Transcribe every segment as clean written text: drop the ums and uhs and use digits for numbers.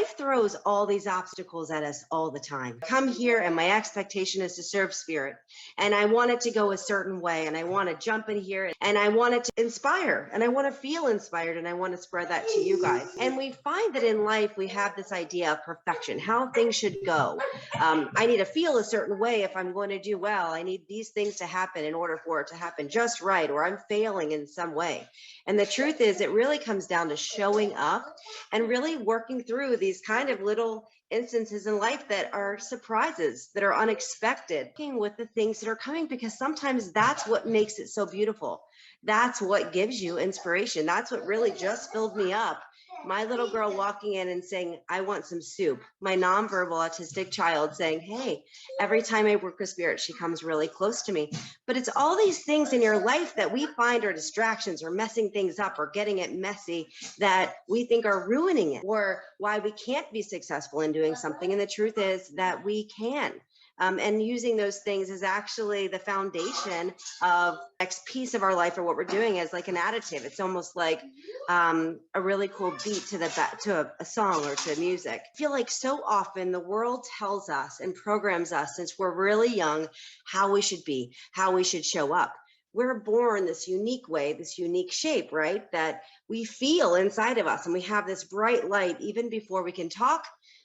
throws all these obstacles at us all the time. I come here and my expectation is to serve spirit, and I want it to go a certain way, and I want to jump in here and I want it to inspire, and I want to feel inspired, and I want to spread that to you guys. And we find that in life we have this idea of perfection, how things should go. I need to feel a certain way if I'm going to do well. I need these things to happen in order for it to happen just right, or I'm failing in some way. And the truth is, it really comes down to showing up and really working through these kind of little instances in life that are surprises, that are unexpected, working with the things that are coming, because sometimes that's what makes it so beautiful. That's what gives you inspiration. That's what really just filled me up. My little girl walking in and saying, I want some soup. My nonverbal autistic child saying, hey, every time I work with spirit, she comes really close to me. But it's all these things in your life that we find are distractions or messing things up or getting it messy that we think are ruining it, or why we can't be successful in doing something. And the truth is that we can. And using those things is actually the foundation of the next piece of our life, or what we're doing is like an additive. It's almost like a really cool beat to a song or to music. I feel like so often the world tells us and programs us since we're really young how we should be, how we should show up. We're born this unique way, this unique shape, right? That we feel inside of us, and we have this bright light even before we can talk.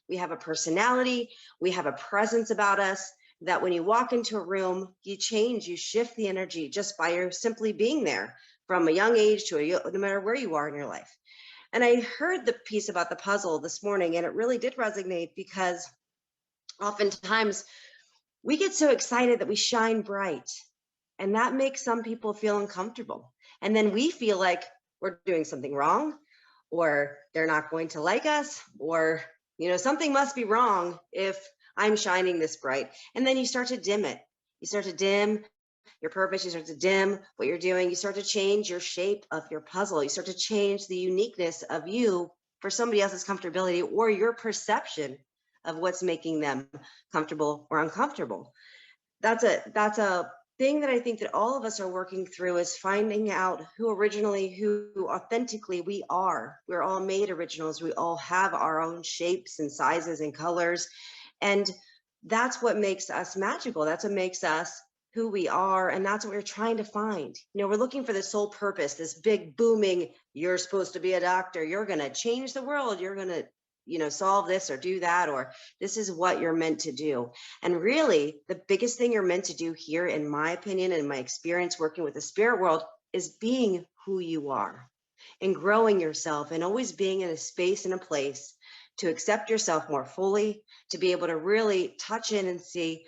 We have a personality, we have a presence about us that when you walk into a room, you change, you shift the energy just by your simply being there from a young age to no matter where you are in your life. And I heard the piece about the puzzle this morning, and it really did resonate, because oftentimes we get so excited that we shine bright, and that makes some people feel uncomfortable. And then we feel like we're doing something wrong, or they're not going to like us, or something must be wrong if I'm shining this bright. And then you start to dim it. You start to dim your purpose. You start to dim what you're doing. You start to change your shape of your puzzle. You start to change the uniqueness of you for somebody else's comfortability, or your perception of what's making them comfortable or uncomfortable. That's a thing that I think that all of us are working through, is finding out who authentically we are. We're all made originals. We all have our own shapes and sizes and colors. And that's what makes us magical. That's what makes us who we are. And that's what we're trying to find. We're looking for the sole purpose, this big booming, you're supposed to be a doctor, you're going to change the world, you're going to solve this or do that, or this is what you're meant to do. And really, the biggest thing you're meant to do here, in my opinion and my experience working with the spirit world, is being who you are and growing yourself, and always being in a space and a place to accept yourself more fully, to be able to really touch in and see,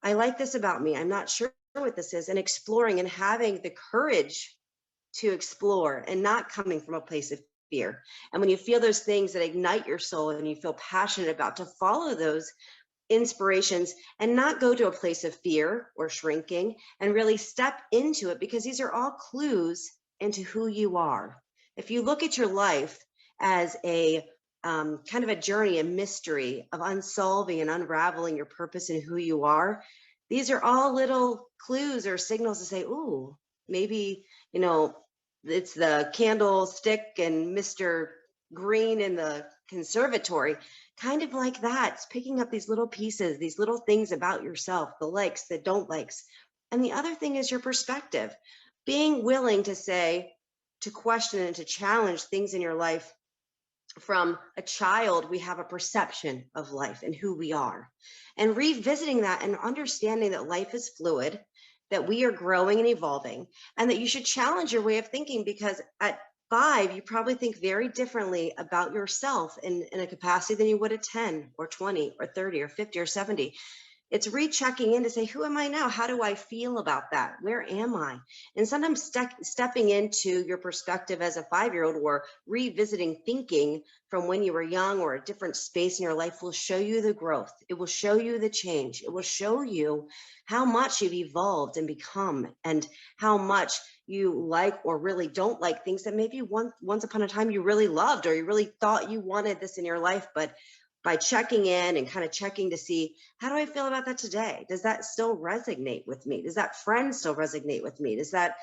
I like this about me, I'm not sure what this is, and exploring and having the courage to explore, and not coming from a place of fear. And when you feel those things that ignite your soul and you feel passionate about, to follow those inspirations and not go to a place of fear or shrinking, and really step into it, because these are all clues into who you are. If you look at your life as a kind of a journey, a mystery of unsolving and unraveling your purpose and who you are, these are all little clues or signals to say, ooh, maybe, it's the candlestick and Mr. Green in the conservatory, kind of like that. It's picking up these little pieces, these little things about yourself, the likes, the don't likes. And the other thing is your perspective, being willing to say, to question and to challenge things in your life. From a child, we have a perception of life and who we are, and revisiting that and understanding that life is fluid, that we are growing and evolving, and that you should challenge your way of thinking, because at 5, you probably think very differently about yourself in a capacity than you would at 10 or 20 or 30 or 50 or 70. It's rechecking in to say, who am I now? How do I feel about that? Where am I? And sometimes stepping into your perspective as a 5-year-old, or revisiting thinking from when you were young or a different space in your life, will show you the growth. It will show you the change. It will show you how much you've evolved and become, and how much you like or really don't like things that maybe once upon a time you really loved, or you really thought you wanted this in your life. But by checking in and kind of checking to see, how do I feel about that today? Does that still resonate with me? Does that friend still resonate with me? Does that,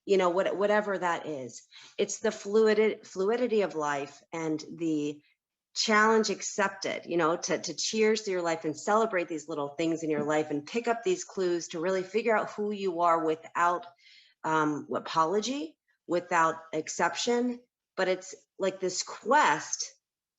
whatever that is, it's the fluidity of life, and the challenge accepted, to cheers to your life and celebrate these little things in your life and pick up these clues to really figure out who you are without apology, without exception. But it's like this quest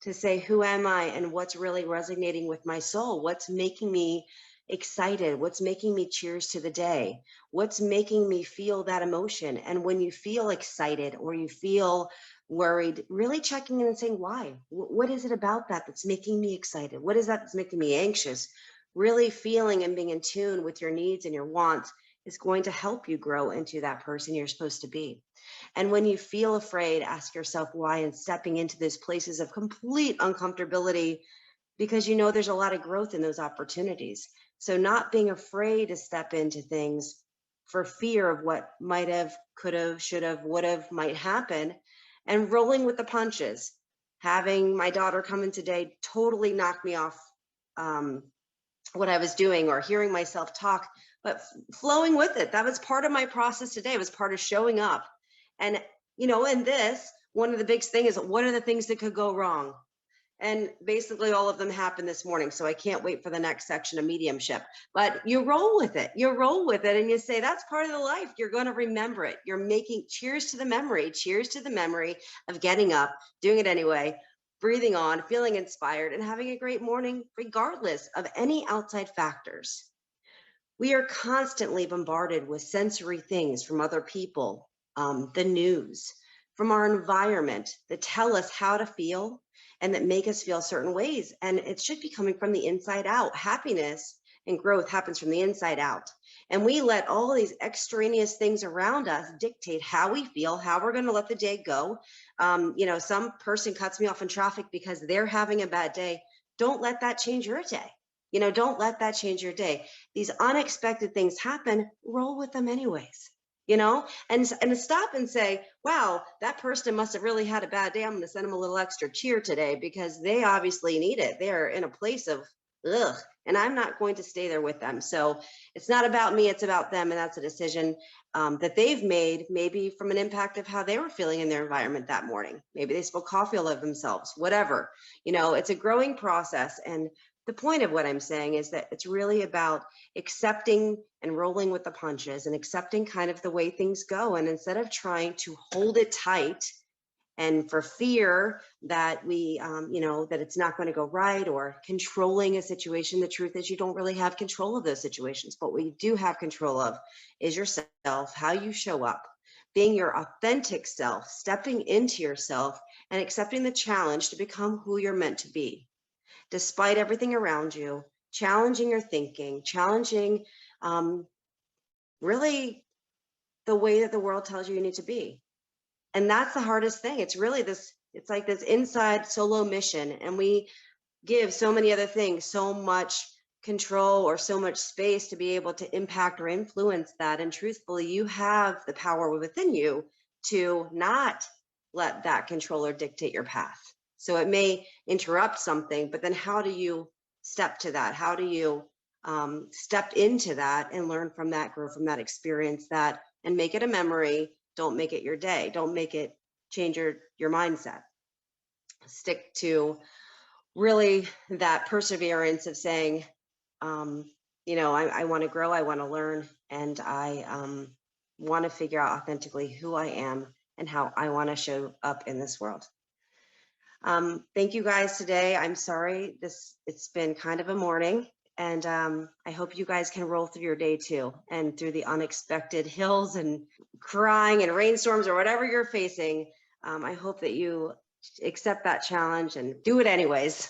to say, who am I and what's really resonating with my soul? What's making me excited? What's making me cheers to the day? What's making me feel that emotion? And when you feel excited or you feel worried, really checking in and saying, why? What is it about that that's making me excited? What is that that's making me anxious? Really feeling and being in tune with your needs and your wants is going to help you grow into that person you're supposed to be. And when you feel afraid, ask yourself why, and stepping into these places of complete uncomfortability, because there's a lot of growth in those opportunities. So not being afraid to step into things for fear of what might have, could have, should have, would have, might happen, and rolling with the punches. Having my daughter come in today totally knocked me off what I was doing, or hearing myself talk, but flowing with it. That was part of my process today. It was part of showing up. And, in this, one of the big things is, what are the things that could go wrong? And basically all of them happened this morning. So I can't wait for the next section of mediumship. But you roll with it. You roll with it and you say, that's part of the life. You're going to remember it. You're making cheers to the memory of getting up, doing it anyway, breathing on, feeling inspired, and having a great morning, regardless of any outside factors. We are constantly bombarded with sensory things from other people, the news, from our environment that tell us how to feel and that make us feel certain ways. And it should be coming from the inside out. Happiness and growth happens from the inside out. And we let all these extraneous things around us dictate how we feel, how we're going to let the day go. Some person cuts me off in traffic because they're having a bad day. Don't let that change your day. Don't let that change your day. These unexpected things happen, roll with them anyways. And stop and say, wow, that person must have really had a bad day. I'm going to send them a little extra cheer today because they obviously need it. They're in a place of ugh, and I'm not going to stay there with them. So it's not about me, it's about them. And that's a decision that they've made, maybe from an impact of how they were feeling in their environment that morning. Maybe they spilled coffee all over themselves, whatever. It's a growing process. And the point of what I'm saying is that it's really about accepting and rolling with the punches and accepting kind of the way things go. And instead of trying to hold it tight and for fear that that it's not going to go right, or controlling a situation, the truth is you don't really have control of those situations. But what you do have control of is yourself, how you show up, being your authentic self, stepping into yourself and accepting the challenge to become who you're meant to be. Despite everything around you, challenging your thinking, challenging really the way that the world tells you need to be. And that's the hardest thing. It's really it's like this inside solo mission. And we give so many other things so much control or so much space to be able to impact or influence that. And truthfully, you have the power within you to not let that controller dictate your path. So it may interrupt something, but then how do you step to that? How do you step into that and learn from that, grow from that, experience that, and make it a memory? Don't make it your day. Don't make it change your mindset. Stick to really that perseverance of saying, I want to grow, I want to learn, and I want to figure out authentically who I am and how I want to show up in this world. Thank you guys today. I'm sorry it's been kind of a morning, and I hope you guys can roll through your day too, and through the unexpected hills and crying and rainstorms or whatever you're facing. I hope that you accept that challenge and do it anyways.